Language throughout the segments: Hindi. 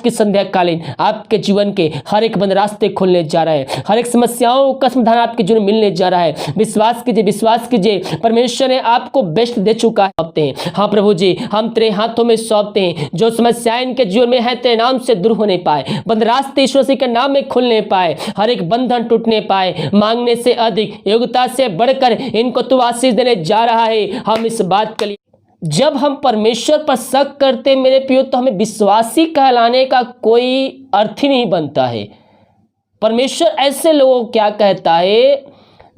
की संध्या कालीन आपके जीवन के हर एक बंद रास्ते खुलने जा रहे हैं, हर एक समस्याओं का समाधान आपके जीवन में मिलने जा रहा है। विश्वास कीजिए, परमेश्वर ने आपको बेस्ट दे चुका है। हाँ प्रभु जी, हम तेरे हाथों में सौंपते हैं। जो समस्याएं इनके जीवन में है तेरे नाम से दूर होने पाए, बंद रास्ते यीशु मसीह के नाम में खुलने पाए, हर एक बंधन टूटने पाए। मांगने से अधिक, योग्यता से बढ़कर इनको तू आशीष देने जा रहा है। हम इस बात के लिए, जब हम परमेश्वर पर शक करते मेरे प्रियो, तो हमें विश्वासी कहलाने का कोई अर्थ ही नहीं बनता है। परमेश्वर ऐसे लोगों को क्या कहता है?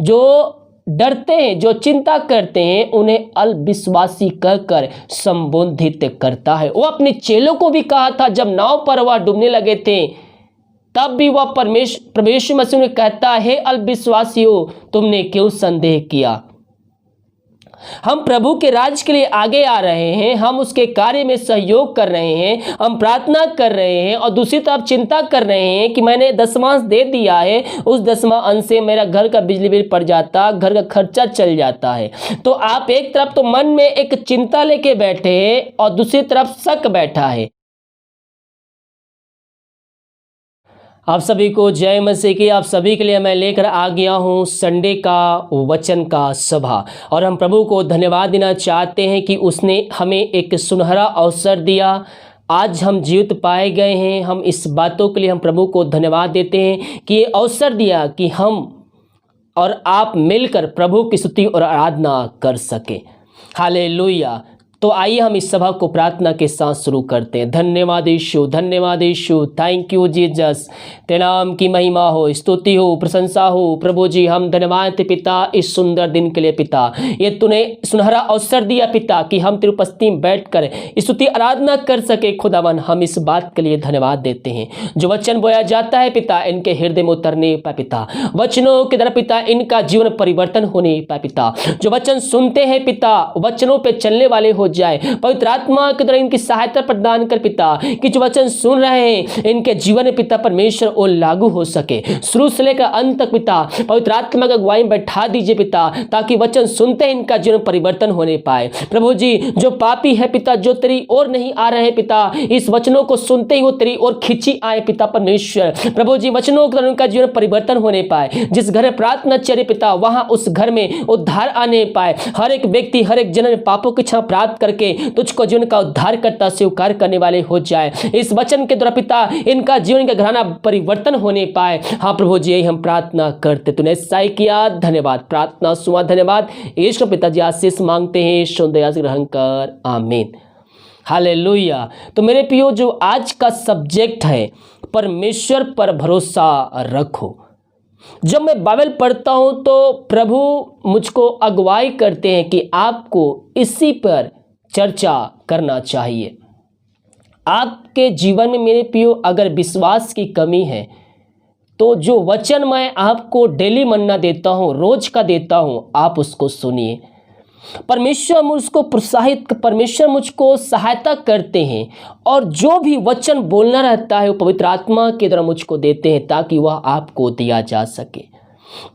जो डरते हैं, जो चिंता करते हैं, उन्हें अल्पविश्वासी कहकर संबोधित करता है। वो अपने चेलों को भी कहा था, जब नाव पर वह डूबने लगे थे, तब भी वह परमेश्वर मसीह ने कहता है, अल्पविश्वासियों तुमने क्यों संदेह किया। हम प्रभु के राज के लिए आगे आ रहे हैं, हम उसके कार्य में सहयोग कर रहे हैं, हम प्रार्थना कर रहे हैं और दूसरी तरफ चिंता कर रहे हैं कि मैंने दसवांश दे दिया है, उस दसवां अंश से मेरा घर का बिजली बिल पड़ जाता, घर का खर्चा चल जाता है। तो आप एक तरफ तो मन में एक चिंता लेके बैठे हैं और दूसरी तरफ शक बैठा है। आप सभी को जय मसीह की। आप सभी के लिए मैं लेकर आ गया हूं संडे का वचन का सभा, और हम प्रभु को धन्यवाद देना चाहते हैं कि उसने हमें एक सुनहरा अवसर दिया। आज हम जीवित पाए गए हैं। हम इस बातों के लिए हम प्रभु को धन्यवाद देते हैं कि ये अवसर दिया कि हम और आप मिलकर प्रभु की स्तुति और आराधना कर सके। हालेलुया। तो आइए हम इस सभा को प्रार्थना के साथ शुरू करते हैं। धन्यवाद यीशु, धन्यवाद यीशु, थैंक यू जीसस। तेरे नाम की महिमा हो, स्तुति हो, प्रशंसा हो। प्रभु जी हम धन्यवाद पिता इस सुंदर दिन के लिए पिता। ये तूने सुनहरा अवसर दिया पिता कि हम तेरी उपस्थिति में बैठकर स्तुति आराधना कर सके। खुदावन हम इस बात के लिए धन्यवाद देते हैं। जो वचन बोया जाता है पिता, इनके हृदय में उतरने पाए पिता, वचनों के द्वारा पिता इनका जीवन परिवर्तन होने पाए पिता। जो वचन सुनते हैं पिता, वचनों पर चलने वाले हो जाए। पवित्र आत्मा के द्वारा इनकी सहायता प्रदान कर पिता, कि जो वचन सुन रहे हैं इनके जीवन में पिता परमेश्वर और लागू हो सके। शुरू से लेकर अंत तक पिता पवित्र आत्मा का अगुवाई बैठा दीजिए पिता, ताकि वचन सुनते हैं इनका जीवन परिवर्तन होने पाए। प्रभु जी जो पापी है पिता, जो तेरी ओर नहीं आ रहे पिता, इस वचनों को सुनते ही वो तेरी ओर खिंची आए पिता परमेश्वर। प्रभु जी वचनों के द्वारा उनका जीवन परिवर्तन होने पाए। जिस घर में प्रार्थना चले पिता, वहां उस घर में उद्धार आने पाए। हर एक व्यक्ति, हर एक जन पापों की क्षमा प्राप्त करके तुझको जीवन का उद्धार करता स्वीकार करने वाले हो जाए। इस वचन के द्वारा पिता इनका जीवन का घराना परिवर्तन होने पाए। हाँ प्रभु जी यही हम प्रार्थना करते, तूने ऐसा ही किया। धन्यवाद, प्रार्थना सुना, धन्यवाद। यीशु पिताजी आशीष मांगते हैं, शुद्ध आशीष ग्रहण कर, आमीन। हालेलुया। तो मेरे प्रियो, जो आज का सब्जेक्ट है, परमेश्वर पर भरोसा रखो। जब मैं बाइबल पढ़ता हूं तो प्रभु मुझको अगुवाई करते हैं कि आपको इसी पर चर्चा करना चाहिए। आपके जीवन में मेरे प्रियो अगर विश्वास की कमी है, तो जो वचन मैं आपको डेली मन्ना देता हूं, रोज का देता हूं, आप उसको सुनिए। परमेश्वर मुझको सहायता करते हैं, और जो भी वचन बोलना रहता है वो पवित्र आत्मा के द्वारा मुझको देते हैं, ताकि वह आपको दिया जा सके।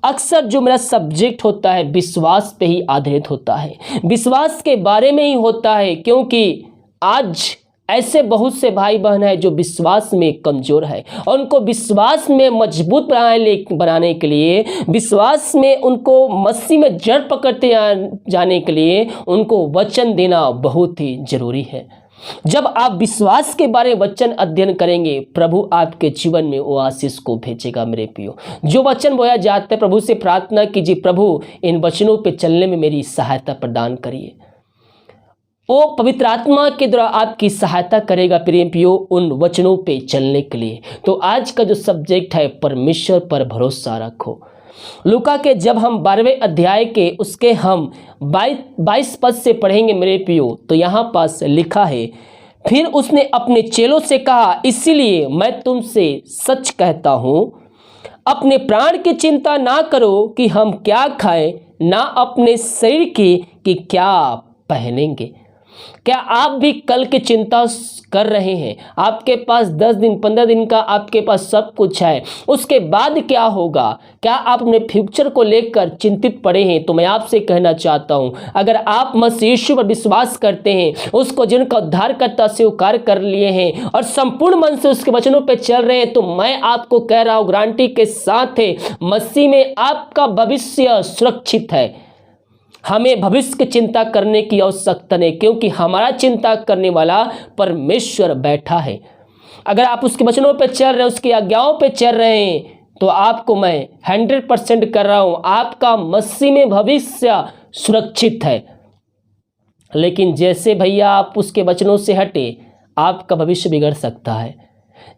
अक्सर जो मेरा सब्जेक्ट होता है विश्वास पे ही आधारित होता है, विश्वास के बारे में ही होता है, क्योंकि आज ऐसे बहुत से भाई बहन हैं जो विश्वास में कमजोर है, और उनको विश्वास में मजबूत बनाने के लिए, विश्वास में उनको मसीह में जड़ पकड़ते जाने के लिए उनको वचन देना बहुत ही जरूरी है। जब आप विश्वास के बारे में वचन अध्ययन करेंगे, प्रभु आपके जीवन में वो आशीष को भेजेगा। मेरे प्रियो, जो वचन बोया जाता है, प्रभु से प्रार्थना कीजिए, प्रभु इन वचनों पे चलने में मेरी सहायता प्रदान करिए। वो पवित्र आत्मा के द्वारा आपकी सहायता करेगा प्रियो उन वचनों पे चलने के लिए। तो आज का जो सब्जेक्ट है, परमेश्वर पर भरोसा रखो। लूका के जब हम 12वें अध्याय के उसके हम 22 पद से पढ़ेंगे मेरे प्रियो, तो यहाँ पास लिखा है, फिर उसने अपने चेलों से कहा, इसीलिए मैं तुमसे सच कहता हूँ, अपने प्राण की चिंता ना करो कि हम क्या खाएं, ना अपने शरीर की कि क्या पहनेंगे। क्या आप भी कल की चिंता कर रहे हैं? आपके पास 10 दिन 15 दिन का आपके पास सब कुछ है, उसके बाद क्या होगा? क्या आप अपने फ्यूचर को लेकर चिंतित पड़े हैं? तो मैं आपसे कहना चाहता हूं, अगर आप मसीह यीशु पर विश्वास करते हैं, उसको जिनका उद्धारकर्ता स्वीकार कर लिए हैं और संपूर्ण मन से उसके वचनों पर चल रहे हैं, तो मैं आपको कह रहा हूं गारंटी के साथ है, मसीह में आपका भविष्य सुरक्षित है। हमें भविष्य की चिंता करने की आवश्यकता नहीं, क्योंकि हमारा चिंता करने वाला परमेश्वर बैठा है। अगर आप उसके वचनों पर चल रहे हैं, उसकी आज्ञाओं पर चल रहे हैं, तो आपको मैं 100% कर रहा हूं, आपका मसीह में भविष्य सुरक्षित है। लेकिन जैसे भैया आप उसके वचनों से हटे, आपका भविष्य बिगड़ सकता है।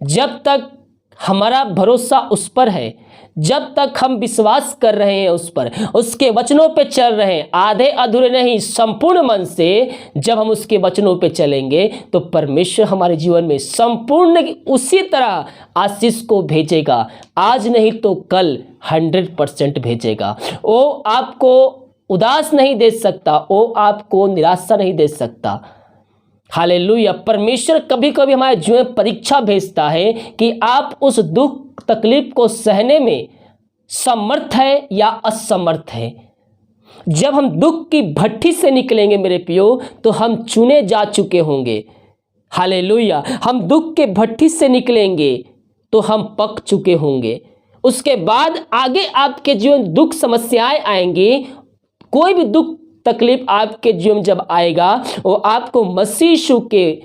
जब तक हमारा भरोसा उस पर है, जब तक हम विश्वास कर रहे हैं उस पर, उसके वचनों पे चल रहे हैं, आधे अधूरे नहीं, संपूर्ण मन से जब हम उसके वचनों पे चलेंगे, तो परमेश्वर हमारे जीवन में संपूर्ण उसी तरह आशीष को भेजेगा। आज नहीं तो कल 100% भेजेगा। वो आपको उदास नहीं दे सकता, वो आपको निराशा नहीं दे सकता। हालेलुया। परमेश्वर कभी कभी हमारे जीवन में परीक्षा भेजता है कि आप उस दुख तकलीफ को सहने में समर्थ है या असमर्थ है। जब हम दुख की भट्ठी से निकलेंगे मेरे प्रियो, तो हम चुने जा चुके होंगे। हालेलुया। हम दुख के भट्ठी से निकलेंगे तो हम पक चुके होंगे। उसके बाद आगे आपके जीवन दुख समस्याएं आएंगी। कोई भी दुख तकलीफ आपके जीवन जब आएगा, वो आपको मसीह यीशु के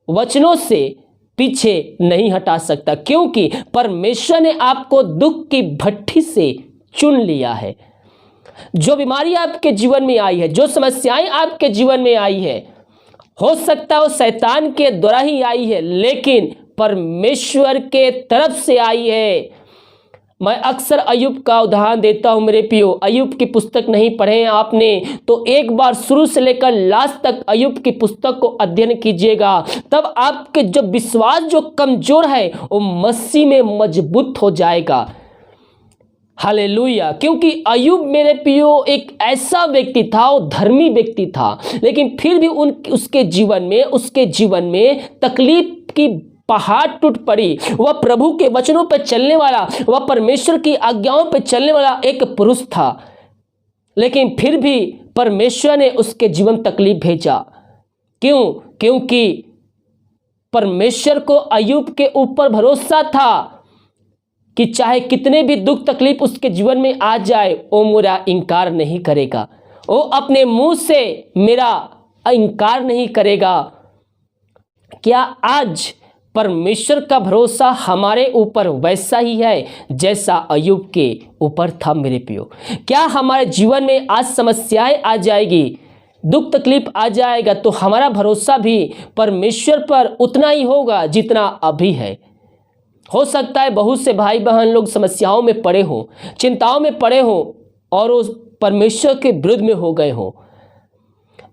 वचनों से पीछे नहीं हटा सकता, क्योंकि परमेश्वर ने आपको दुख की भट्ठी से चुन लिया है। जो बीमारी आपके जीवन में आई है, जो समस्याएं आपके जीवन में आई है, हो सकता है वो शैतान के द्वारा ही आई है, लेकिन परमेश्वर के तरफ से आई है। मैं अक्सर अय्यूब का उदाहरण देता हूं मेरे प्रियो। अय्यूब की पुस्तक नहीं पढ़े हैं आपने, तो एक बार शुरू से लेकर लास्ट तक अय्यूब की पुस्तक को अध्ययन कीजिएगा। तब आपके जो विश्वास जो कमजोर है, वो मसीह में मजबूत हो जाएगा। हालेलुया। क्योंकि अय्यूब मेरे प्रियो एक ऐसा व्यक्ति था, वो धर्मी व्यक्ति था, लेकिन फिर भी उसके जीवन में तकलीफ की पहाड़ टूट पड़ी। वह प्रभु के वचनों पर चलने वाला, वह परमेश्वर की आज्ञाओं पर चलने वाला एक पुरुष था, लेकिन फिर भी परमेश्वर ने उसके जीवन तकलीफ भेजा। क्यों? क्योंकि परमेश्वर को अय्यूब के ऊपर भरोसा था कि चाहे कितने भी दुख तकलीफ उसके जीवन में आ जाए, वो मेरा इनकार नहीं करेगा, वो अपने मुंह से मेरा इनकार नहीं करेगा। क्या आज परमेश्वर का भरोसा हमारे ऊपर वैसा ही है जैसा अय्यूब के ऊपर था मेरे प्रियो? क्या हमारे जीवन में आज समस्याएं आ जाएगी, दुख तकलीफ आ जाएगा, तो हमारा भरोसा भी परमेश्वर पर उतना ही होगा जितना अभी है? हो सकता है बहुत से भाई बहन लोग समस्याओं में पड़े हों, चिंताओं में पड़े हों और उस परमेश्वर के विरुद्ध में हो गए हों।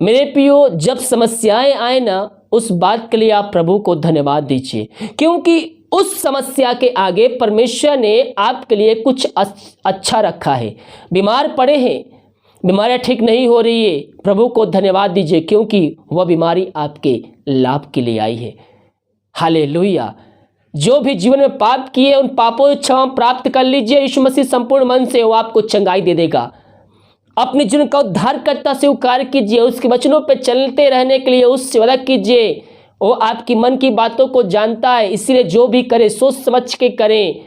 मेरे प्रियो, जब समस्याएं आए ना, उस बात के लिए आप प्रभु को धन्यवाद दीजिए, क्योंकि उस समस्या के आगे परमेश्वर ने आपके लिए कुछ अच्छा रखा है। बीमार पड़े हैं, बीमारियां ठीक नहीं हो रही है, प्रभु को धन्यवाद दीजिए, क्योंकि वह बीमारी आपके लाभ के लिए आई है। हालेलुया। जो भी जीवन में पाप किए, उन पापों से क्षमा प्राप्त कर लीजिए। यीशु मसीह संपूर्ण मन से वो आपको चंगाई दे देगा। अपने जीवन का उद्धारकर्ता स्वीकार कीजिए, उसके वचनों पर चलते रहने के लिए उससे वादा कीजिए। वो आपकी मन की बातों को जानता है, इसलिए जो भी करे सोच समझ के करें,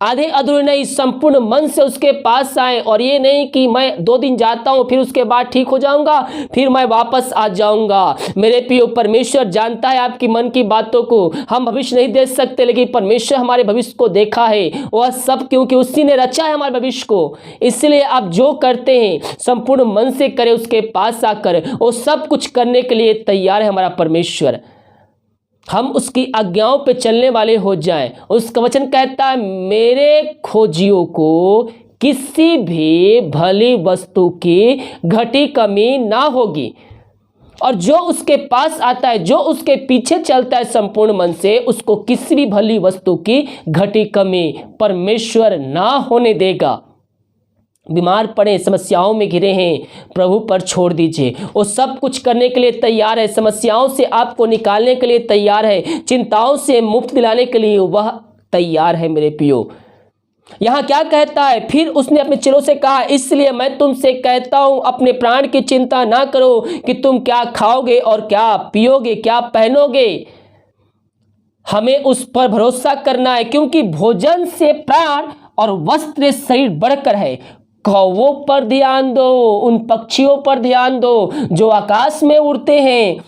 आधे अधूरे नहीं, संपूर्ण मन से उसके पास आए। और ये नहीं कि मैं 2 दिन जाता हूँ फिर उसके बाद ठीक हो जाऊंगा, फिर मैं वापस आ जाऊंगा। मेरे प्रियो, परमेश्वर जानता है आपकी मन की बातों को। हम भविष्य नहीं देख सकते, लेकिन परमेश्वर हमारे भविष्य को देखा है, वह सब क्योंकि उसी ने रचा है हमारे भविष्य को। इसलिए आप जो करते हैं संपूर्ण मन से करें, उसके पास आकर वो सब कुछ करने के लिए तैयार है हमारा परमेश्वर। हम उसकी आज्ञाओं पे चलने वाले हो जाएं। उसका वचन कहता है, मेरे खोजियों को किसी भी भली वस्तु की घटी कमी ना होगी। और जो उसके पास आता है, जो उसके पीछे चलता है संपूर्ण मन से, उसको किसी भी भली वस्तु की घटी कमी परमेश्वर ना होने देगा। बीमार पड़े, समस्याओं में घिरे हैं, प्रभु पर छोड़ दीजिए। वो सब कुछ करने के लिए तैयार है, समस्याओं से आपको निकालने के लिए तैयार है, चिंताओं से मुक्त दिलाने के लिए वह तैयार है मेरे प्रियो। यहाँ क्या कहता है, फिर उसने अपने चेलों से कहा, इसलिए मैं तुमसे कहता हूं अपने प्राण की चिंता ना करो कि तुम क्या खाओगे और क्या पियोगे, क्या पहनोगे। हमें उस पर भरोसा करना है, क्योंकि भोजन से प्राण और वस्त्र शरीर बढ़कर है। कौवों पर ध्यान दो, उन पक्षियों पर ध्यान दो जो आकाश में उड़ते हैं।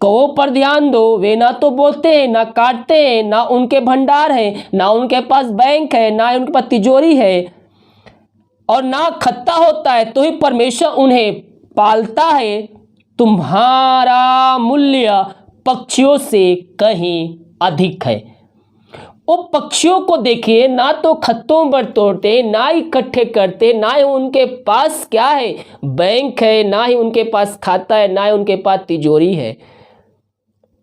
कौवों पर ध्यान दो, वे ना तो बोते हैं, ना काटते हैं, ना उनके भंडार है, ना उनके पास बैंक है, ना उनके पास तिजोरी है, और ना खत्ता होता है, तो ही परमेश्वर उन्हें पालता है। तुम्हारा मूल्य पक्षियों से कहीं अधिक है। वो पक्षियों को देखिए, ना तो खत्तों पर तोड़ते, ना इकट्ठे करते, ना ही उनके पास क्या है, बैंक है, ना ही उनके पास खाता है, ना ही उनके पास तिजोरी है,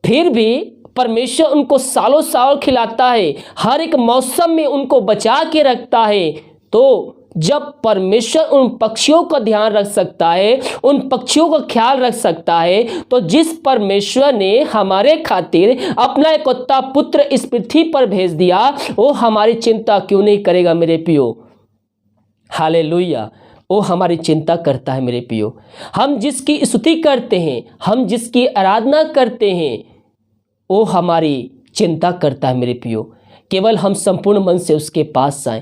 फिर भी परमेश्वर उनको सालों साल खिलाता है, हर एक मौसम में उनको बचा के रखता है। तो जब परमेश्वर उन पक्षियों का ध्यान रख सकता है, उन पक्षियों का ख्याल रख सकता है, तो जिस परमेश्वर ने हमारे खातिर अपना एकलौता पुत्र इस पृथ्वी पर भेज दिया, वो हमारी चिंता क्यों नहीं करेगा मेरे प्रियो। हालेलुया। वो हमारी चिंता करता है मेरे प्रियो। हम जिसकी स्तुति करते हैं, हम जिसकी आराधना करते हैं, वो हमारी चिंता करता है मेरे प्रियो। केवल हम संपूर्ण मन से उसके पास आएं,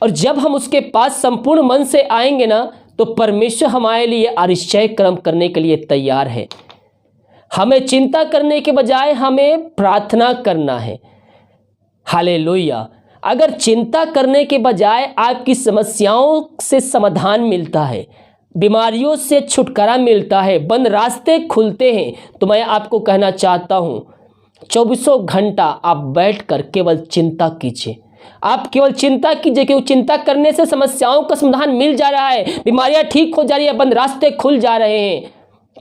और जब हम उसके पास संपूर्ण मन से आएंगे ना, तो परमेश्वर हमारे लिए आश्चर्य कर्म करने के लिए तैयार है। हमें चिंता करने के बजाय हमें प्रार्थना करना है। हालेलुया। अगर चिंता करने के बजाय आपकी समस्याओं से समाधान मिलता है, बीमारियों से छुटकारा मिलता है, बंद रास्ते खुलते हैं, तो मैं आपको कहना चाहता हूं, 24 घंटा आप बैठकर केवल चिंता कीजिए। आप केवल चिंता कीजिए, क्योंकि चिंता करने से समस्याओं का समाधान मिल जा रहा है, बीमारियां ठीक हो जा रही है, बंद रास्ते खुल जा रहे हैं।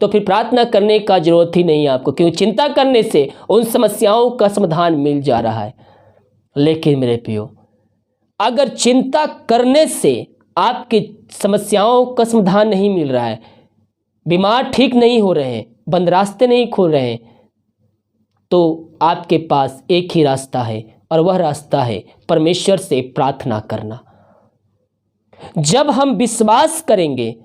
तो फिर प्रार्थना करने का जरूरत ही नहीं है आपको, क्योंकि चिंता करने से उन समस्याओं का समाधान मिल जा रहा है। लेकिन मेरे प्रियो, अगर चिंता करने से आपकी समस्याओं का समाधान नहीं मिल रहा है, बीमार ठीक नहीं हो रहे हैं, बंद रास्ते नहीं खुल रहे हैं, तो आपके पास एक ही रास्ता है, और वह रास्ता है परमेश्वर से प्रार्थना करना। जब हम विश्वास करेंगे,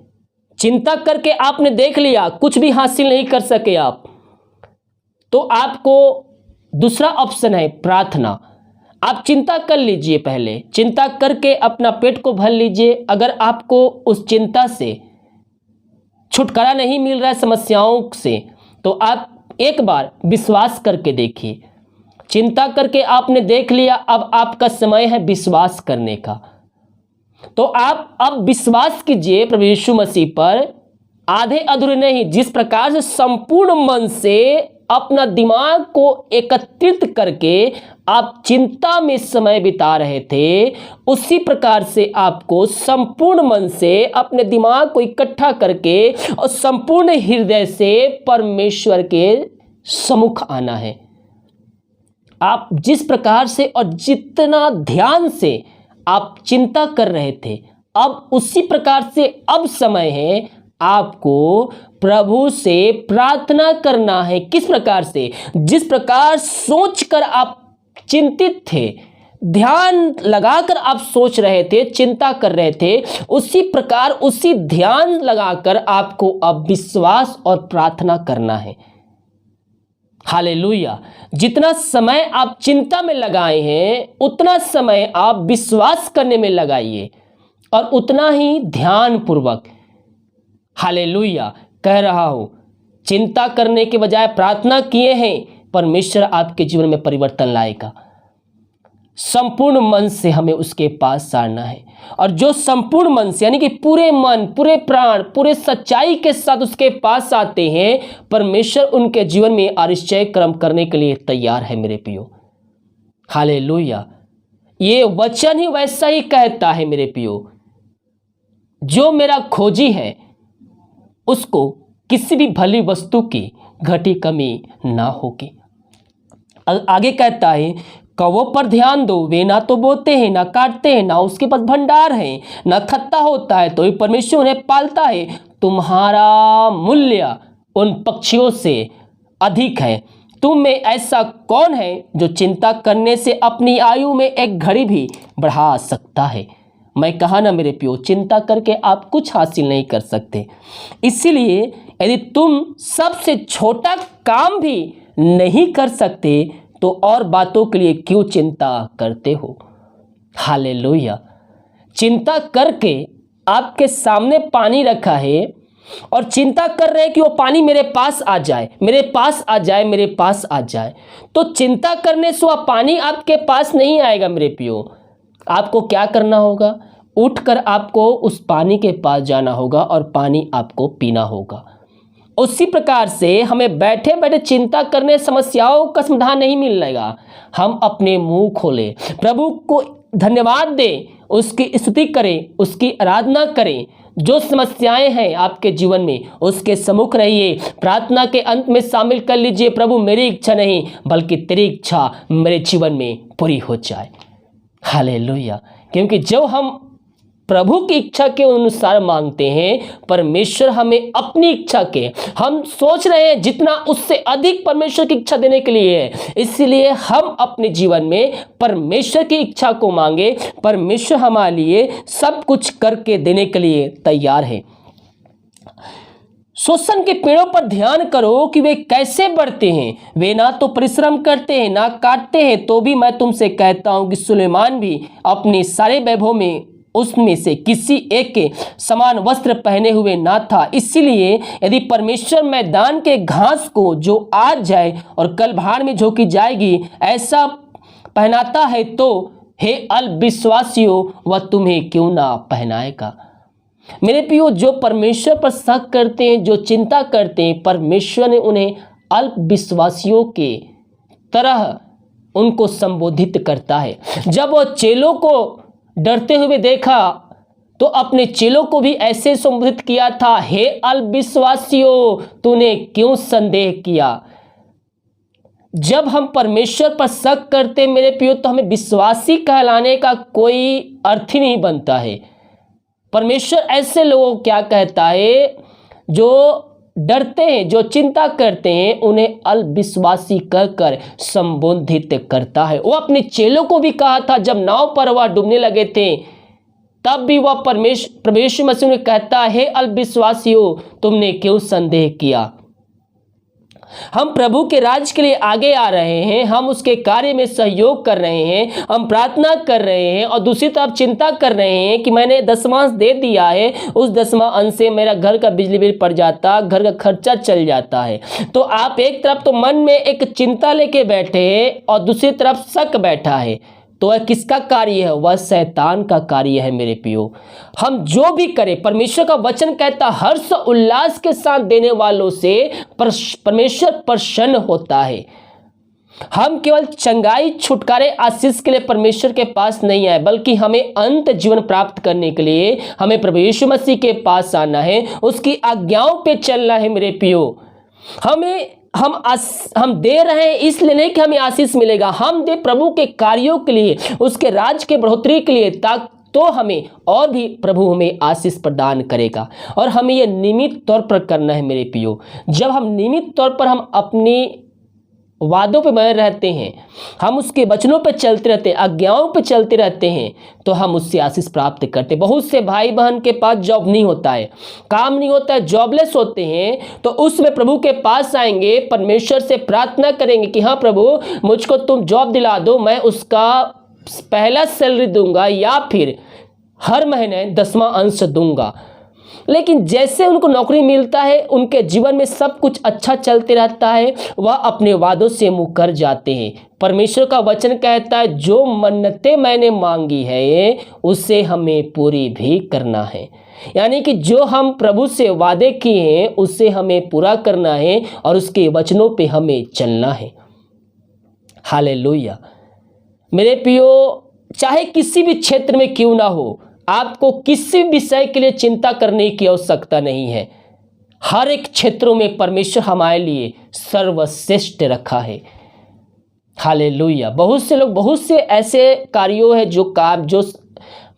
चिंता करके आपने देख लिया कुछ भी हासिल नहीं कर सके आप, तो आपको दूसरा ऑप्शन है प्रार्थना। आप चिंता कर लीजिए, पहले चिंता करके अपना पेट को भर लीजिए। अगर आपको उस चिंता से छुटकारा नहीं मिल रहा है समस्याओं से, तो आप एक बार विश्वास करके देखिए। चिंता करके आपने देख लिया, अब आपका समय है विश्वास करने का। तो आप अब विश्वास कीजिए प्रभु यीशु मसीह पर, आधे अधूरे नहीं। जिस प्रकार से संपूर्ण मन से अपना दिमाग को एकत्रित करके आप चिंता में समय बिता रहे थे, उसी प्रकार से आपको संपूर्ण मन से अपने दिमाग को इकट्ठा करके और संपूर्ण हृदय से परमेश्वर के सम्मुख आना है। आप जिस प्रकार से और जितना ध्यान से आप चिंता कर रहे थे, अब उसी प्रकार से अब समय है आपको प्रभु से प्रार्थना करना है। किस प्रकार से? जिस प्रकार सोचकर आप चिंतित थे, ध्यान लगाकर आप सोच रहे थे, चिंता कर रहे थे, उसी प्रकार उसी ध्यान लगाकर आपको अब विश्वास और प्रार्थना करना है। हालेलुया। जितना समय आप चिंता में लगाए हैं, उतना समय आप विश्वास करने में लगाइए, और उतना ही ध्यान पूर्वक। हालेलुया। कह रहा हूं, चिंता करने के बजाय प्रार्थना किए हैं, परमेश्वर आपके जीवन में परिवर्तन लाएगा। संपूर्ण मन से हमें उसके पास आना है, और जो संपूर्ण मन से यानी कि पूरे मन, पूरे प्राण, पूरे सच्चाई के साथ उसके पास आते हैं, परमेश्वर उनके जीवन में आश्चर्य कर्म करने के लिए तैयार है मेरे प्रियो। हालेलुया। ये वचन ही वैसा ही कहता है मेरे प्रियो, जो मेरा खोजी है उसको किसी भी भली वस्तु की घटी कमी ना होगी। आगे कहता है, कौवों पर ध्यान दो, वे ना तो बोते हैं ना काटते हैं, ना उसके पास भंडार है, ना खत्ता होता है, तो ही परमेश्वर उन्हें पालता है। तुम्हारा मूल्य उन पक्षियों से अधिक है। तुम में ऐसा कौन है जो चिंता करने से अपनी आयु में एक घड़ी भी बढ़ा सकता है? मैं कहा ना मेरे प्रियो, चिंता करके आप कुछ हासिल नहीं कर सकते। इसीलिए यदि तुम सबसे छोटा काम भी नहीं कर सकते तो और बातों के लिए क्यों चिंता करते हो? हालेलुया। चिंता करके आपके सामने पानी रखा है और चिंता कर रहे हैं कि वो पानी मेरे पास आ जाए, मेरे पास आ जाए, मेरे पास आ जाए। तो चिंता करने से वह पानी आपके पास नहीं आएगा मेरे प्रियो। आपको क्या करना होगा? उठकर आपको उस पानी के पास जाना होगा और पानी आपको पीना होगा। उसी प्रकार से हमें बैठे बैठे चिंता करने समस्याओं का समाधान नहीं मिलेगा। हम अपने मुंह खोलें, प्रभु को धन्यवाद दें, उसकी स्तुति करें, उसकी आराधना करें। जो समस्याएं हैं आपके जीवन में उसके सम्मुख रहिए। प्रार्थना के अंत में शामिल कर लीजिए, प्रभु मेरी इच्छा नहीं बल्कि तेरी इच्छा मेरे जीवन में पूरी हो जाए। हालेलुया। क्योंकि जब हम प्रभु की इच्छा के अनुसार मांगते हैं, परमेश्वर हमें अपनी इच्छा के, हम सोच रहे हैं जितना उससे अधिक परमेश्वर की इच्छा देने के लिए है। इसलिए हम अपने जीवन में परमेश्वर की इच्छा को मांगे। परमेश्वर हमारे लिए सब कुछ करके देने के लिए तैयार है। सोसन के पेड़ों पर ध्यान करो कि वे कैसे बढ़ते हैं। वे ना तो परिश्रम करते हैं ना काटते हैं, तो भी मैं तुमसे कहता हूं कि सुलेमान भी अपने सारे वैभव में उसमें से किसी एक के समान वस्त्र पहने हुए ना था। इसलिए यदि परमेश्वर मैदान के घास को जो आज जाए और कल भाड़ में झोंकी जाएगी ऐसा पहनाता है, तो हे अल्पविश्वासियों वह तुम्हें क्यों ना पहनाएगा। मेरे प्रियो, जो परमेश्वर पर शक करते हैं, जो चिंता करते हैं, परमेश्वर ने उन्हें अल्पविश्वासियों के तरह उनको संबोधित करता है। जब वह चेलों को डरते हुए देखा तो अपने चेलों को भी ऐसे संबोधित किया था, हे अल्पविश्वासियों तूने क्यों संदेह किया। जब हम परमेश्वर पर शक करते मेरे प्रियो, तो हमें विश्वासी कहलाने का कोई अर्थ ही नहीं बनता है। परमेश्वर ऐसे लोगों को क्या कहता है? जो डरते हैं, जो चिंता करते हैं, उन्हें अल्पविश्वासी कहकर संबोधित करता है। वो अपने चेलों को भी कहा था, जब नाव पर वह डूबने लगे थे तब भी वह परमेश्वर मसीह ने कहता है, हे अल्पविश्वासियों तुमने क्यों संदेह किया। हम प्रभु के राज के लिए आगे आ रहे हैं, हम उसके कार्य में सहयोग कर रहे हैं, हम प्रार्थना कर रहे हैं और दूसरी तरफ चिंता कर रहे हैं कि मैंने दसवांश दे दिया है, उस दसवां अंश से मेरा घर का बिजली बिल पड़ जाता, घर का खर्चा चल जाता है। तो आप एक तरफ तो मन में एक चिंता लेके बैठे हैं और दूसरी तरफ शक बैठा है। तो वह किसका कार्य है? वह शैतान का कार्य है मेरे प्रियो। हम जो भी करें, परमेश्वर का वचन कहता हर्ष उल्लास के साथ देने वालों से परमेश्वर प्रसन्न होता है। हम केवल चंगाई छुटकारे आशीष के लिए परमेश्वर के पास नहीं आए, बल्कि हमें अंत जीवन प्राप्त करने के लिए हमें प्रभु यीशु मसीह के पास आना है, उसकी आज्ञाओं पे चलना है मेरे प्रियो। हम दे रहे हैं इसलिए नहीं कि हमें आशीष मिलेगा, हम दे प्रभु के कार्यों के लिए, उसके राज के बढ़ोतरी के लिए, तो हमें और भी प्रभु हमें आशीष प्रदान करेगा। और हमें यह नियमित तौर पर करना है मेरे प्रियो। जब हम नियमित तौर पर हम अपनी वादों पे बने रहते हैं, हम उसके वचनों पे चलते रहते हैं, आज्ञाओं पे चलते रहते हैं, तो हम उससे आशीष प्राप्त करते हैं। बहुत से भाई बहन के पास जॉब नहीं होता है, काम नहीं होता है, जॉबलेस होते हैं, तो उसमें प्रभु के पास आएंगे, परमेश्वर से प्रार्थना करेंगे कि हाँ प्रभु मुझको तुम जॉब दिला दो, मैं उसका पहला सैलरी दूंगा या फिर हर महीने 10वां अंश दूंगा। लेकिन जैसे उनको नौकरी मिलता है, उनके जीवन में सब कुछ अच्छा चलते रहता है, वह अपने वादों से मुकर जाते हैं। परमेश्वर का वचन कहता है, जो मन्नतें मैंने मांगी है उसे हमें पूरी भी करना है। यानी कि जो हम प्रभु से वादे किए हैं उसे हमें पूरा करना है और उसके वचनों पे हमें चलना है। हालेलुया। मेरे प्रियो, चाहे किसी भी क्षेत्र में क्यों ना हो, आपको किसी विषय के लिए चिंता करने की आवश्यकता नहीं है। हर एक क्षेत्रों में परमेश्वर हमारे लिए सर्वश्रेष्ठ रखा है। हालेलुया। बहुत से लोग, बहुत से ऐसे कार्यों है जो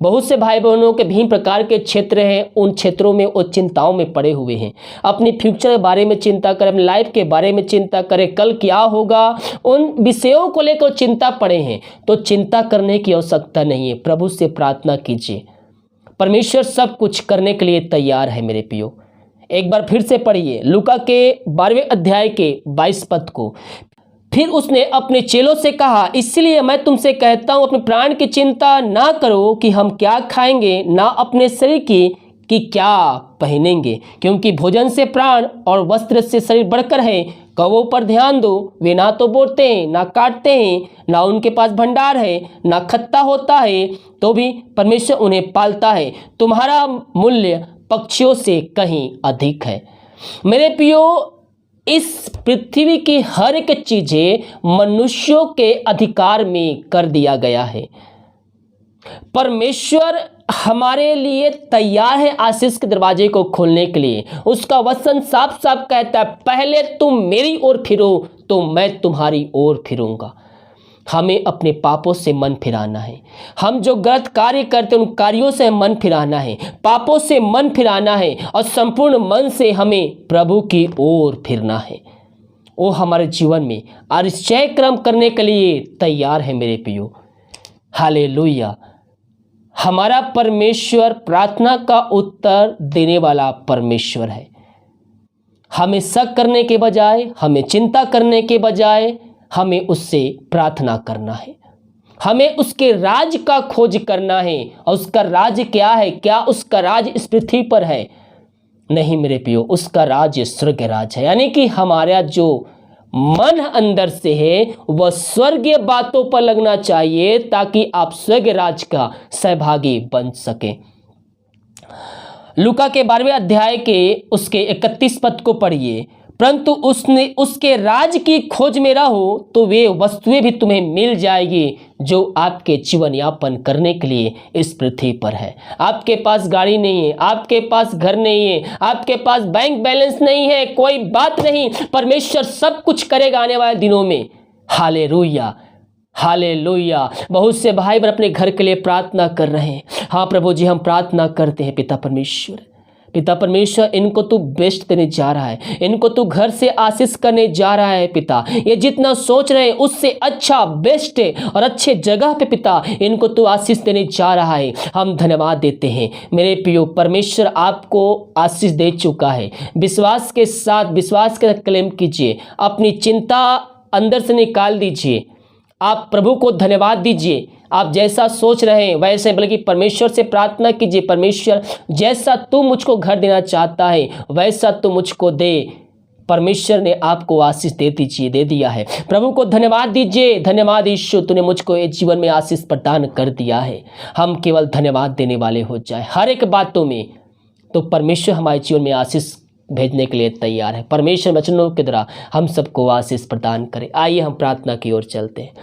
बहुत से भाई बहनों के भिन्न प्रकार के क्षेत्र हैं, उन क्षेत्रों में वो चिंताओं में पड़े हुए हैं। अपनी फ्यूचर के बारे में चिंता करें, अपनी लाइफ के बारे में चिंता करें, कल क्या होगा, उन विषयों को लेकर चिंता पड़े हैं। तो चिंता करने की आवश्यकता नहीं है, प्रभु से प्रार्थना कीजिए। परमेश्वर सब कुछ करने के लिए तैयार है मेरे प्रियो। एक बार फिर से पढ़िए लूका के 12वें अध्याय के 22 पद को। फिर उसने अपने चेलों से कहा, इसलिए मैं तुमसे कहता हूं, अपने प्राण की चिंता ना करो कि हम क्या खाएंगे, ना अपने शरीर की कि क्या पहनेंगे, क्योंकि भोजन से प्राण और वस्त्र से शरीर बढ़कर है। कौवों पर ध्यान दो, वे ना तो बोते हैं, ना काटते हैं, ना उनके पास भंडार है, ना खत्ता होता है, तो भी परमेश्वर उन्हें पालता है। तुम्हारा मूल्य पक्षियों से कहीं अधिक है। मेरे प्रियो, इस पृथ्वी की हर एक चीजें मनुष्यों के अधिकार में कर दिया गया है। परमेश्वर हमारे लिए तैयार है आशीष के दरवाजे को खोलने के लिए। उसका वचन साफ साफ कहता है, पहले तुम मेरी ओर फिरो तो मैं तुम्हारी ओर फिरूंगा। हमें अपने पापों से मन फिराना है। हम जो गलत कार्य करते हैं उन कार्यों से मन फिराना है, पापों से मन फिराना है और संपूर्ण मन से हमें प्रभु की ओर फिरना है। वो हमारे जीवन में आश्चर्य कर्म करने के लिए तैयार है मेरे प्रियो। हालेलुया। हमारा परमेश्वर प्रार्थना का उत्तर देने वाला परमेश्वर है। हमें शक करने के बजाय, हमें चिंता करने के बजाय हमें उससे प्रार्थना करना है। हमें उसके राज का खोज करना है। और उसका राज क्या है? क्या उसका राज इस पृथ्वी पर है? नहीं मेरे प्रियो, उसका राज स्वर्ग राज है। यानी कि हमारा जो मन अंदर से है वह स्वर्गीय बातों पर लगना चाहिए, ताकि आप स्वर्ग राज का सहभागी बन सके। लूका के 12वें अध्याय के उसके 31 पद को पढ़िए। परंतु उसके राज की खोज में रहो तो वे वस्तुएं भी तुम्हें मिल जाएगी जो आपके जीवन यापन करने के लिए इस पृथ्वी पर है। आपके पास गाड़ी नहीं है, आपके पास घर नहीं है, आपके पास बैंक बैलेंस नहीं है, कोई बात नहीं, परमेश्वर सब कुछ करेगा आने वाले दिनों में। Hallelujah, hallelujah. बहुत से भाई बहन अपने घर के लिए प्रार्थना कर रहे हैं। हाँ प्रभु जी, हम प्रार्थना करते हैं, पिता परमेश्वर, पिता परमेश्वर, इनको तू बेस्ट देने जा रहा है, इनको तू घर से आशीष करने जा रहा है पिता। ये जितना सोच रहे हैं उससे अच्छा, बेस्ट और अच्छे जगह पे पिता इनको तू आशीष देने जा रहा है। हम धन्यवाद देते हैं मेरे प्रियो। परमेश्वर आपको आशीष दे चुका है। विश्वास के साथ, विश्वास के साथ क्लेम कीजिए, अपनी चिंता अंदर से निकाल दीजिए। आप प्रभु को धन्यवाद दीजिए। आप जैसा सोच रहे हैं वैसे, बल्कि परमेश्वर से प्रार्थना कीजिए, परमेश्वर जैसा तू मुझको घर देना चाहता है वैसा तू मुझको दे। परमेश्वर ने आपको आशीष दे दिया है। प्रभु को धन्यवाद दीजिए। धन्यवाद ईश्वर, तूने मुझको इस जीवन में आशीष प्रदान कर दिया है। हम केवल धन्यवाद देने वाले हो जाए हर एक बातों में, तो परमेश्वर हमारे जीवन में आशीष भेजने के लिए तैयार है। परमेश्वर वचनों के द्वारा हम सबको आशीष प्रदान करे। आइए हम प्रार्थना की ओर चलते हैं।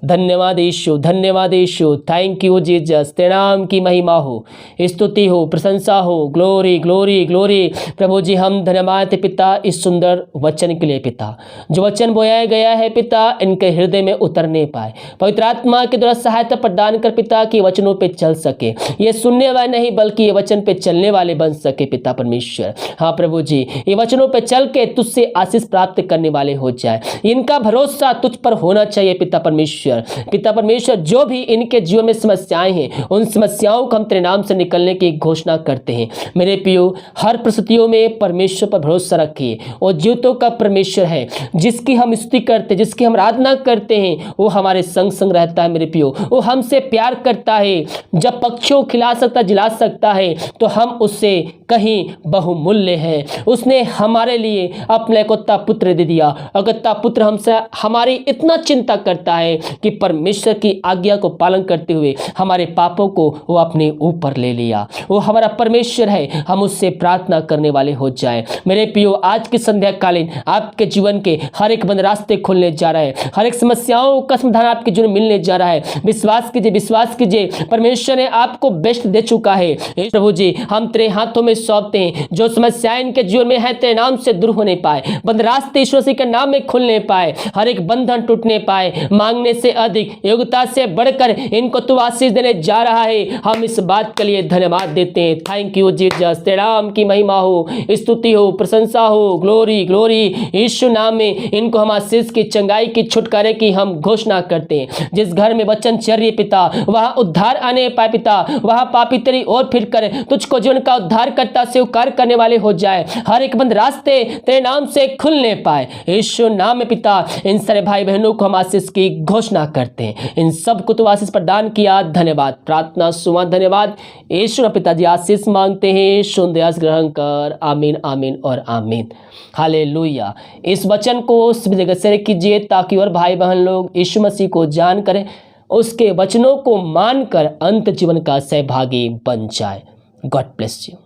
धन्यवाद यीशु, धन्यवाद यीशु, थैंक यू जीसस। तेरे नाम की महिमा हो, स्तुति हो, प्रशंसा हो, ग्लोरी ग्लोरी ग्लोरी। प्रभु जी हम धन्यवाद है पिता इस सुंदर वचन के लिए पिता। जो वचन बोया गया है पिता इनके हृदय में उतरने पाए। पवित्र आत्मा के द्वारा सहायता प्रदान कर पिता कि वचनों पे चल सके। ये सुनने वाले नहीं बल्कि ये वचन पे चलने वाले बन सके पिता परमेश्वर। हाँ प्रभु जी, ये वचनों पे चल के तुझसे आशीष प्राप्त करने वाले हो जाए। इनका भरोसा तुझ पर होना चाहिए पिता परमेश्वर। पिता परमेश्वर, जो भी इनके जीवन में समस्याएं हैं उन समस्याओं को हम तेरे नाम से निकलने की घोषणा करते हैं। मेरे प्रियो, हर परिस्थितियों में परमेश्वर पर भरोसा रखिए। और जीवतों का परमेश्वर है, जिसकी हम स्तुति करते, जिसकी हम आराधना करते हैं, वो हमारे संग संग रहता है। मेरे प्रियो, वो हमसे प्यार करता है। जब पक्षियों खिला सकता, जिला सकता है, तो हम उससे कहीं बहुमूल्य है। उसने हमारे लिए अपने एकलौता पुत्र दे दिया। अगत्ता पुत्र हमसे हमारी इतना चिंता करता है कि परमेश्वर की आज्ञा को पालन करते हुए हमारे पापों को वो अपने ऊपर ले लिया। वो हमारा परमेश्वर है, हम उससे प्रार्थना करने वाले हो जाए। मेरे प्रियो, आज की संध्या कालीन आपके जीवन के हर एक बंद रास्ते खुलने जा रहा है, हर एक समस्याओं का समाधान आपके जीवन में मिलने जा रहा है। विश्वास कीजिए, विश्वास कीजिए, परमेश्वर ने आपको बेस्ट दे चुका है। प्रभु जी, हम तेरे हाथों में सौंपते हैं, जो समस्याएं इनके जीवन में है तेरे नाम से दूर होने पाए, बंद रास्ते ईश्वर मसीह के नाम में खुलने पाए, हर एक बंधन टूटने पाए। मांगने से अधिक, योग्यता से बढ़कर इनको तू आशीष देने जा रहा है। हम इस बात के लिए धन्यवाद देते हैं। Thank you Jesus. तेरे नाम की महिमा हो, स्तुति हो, प्रशंसा हो, ग्लोरी ग्लोरी। यीशु नाम में इनको हम आशीष की, चंगाई की, छुटकारे की हम घोषणा करते हैं। जिस घर में वचन चल रही है पिता, वहां उद्धार आने पाए पिता, वहां पापी तेरी ओर फिर कर तुझको जीवन का उद्धार करता स्वीकार करने वाले हो जाए। हर एक बंद रास्ते तेरे नाम से खुलने पाए। यीशु नाम में पिता, इन सारे भाई बहनों को हम आशीष की घोषणा करते हैं। इन सब को तो आशीष प्रदान किया, धन्यवाद। प्रार्थना सुना, धन्यवाद। यीशु ना पिताजी आशीष मांगते हैं, सुन आशीष ग्रहण कर। आमीन, आमीन और आमीन। हालेलुया। इस वचन को सभी जगह शेयर कीजिए ताकि और भाई बहन लोग यीशु मसीह को जान करें, उसके वचनों को मानकर अंत जीवन का सहभागी बन जाए। God bless you.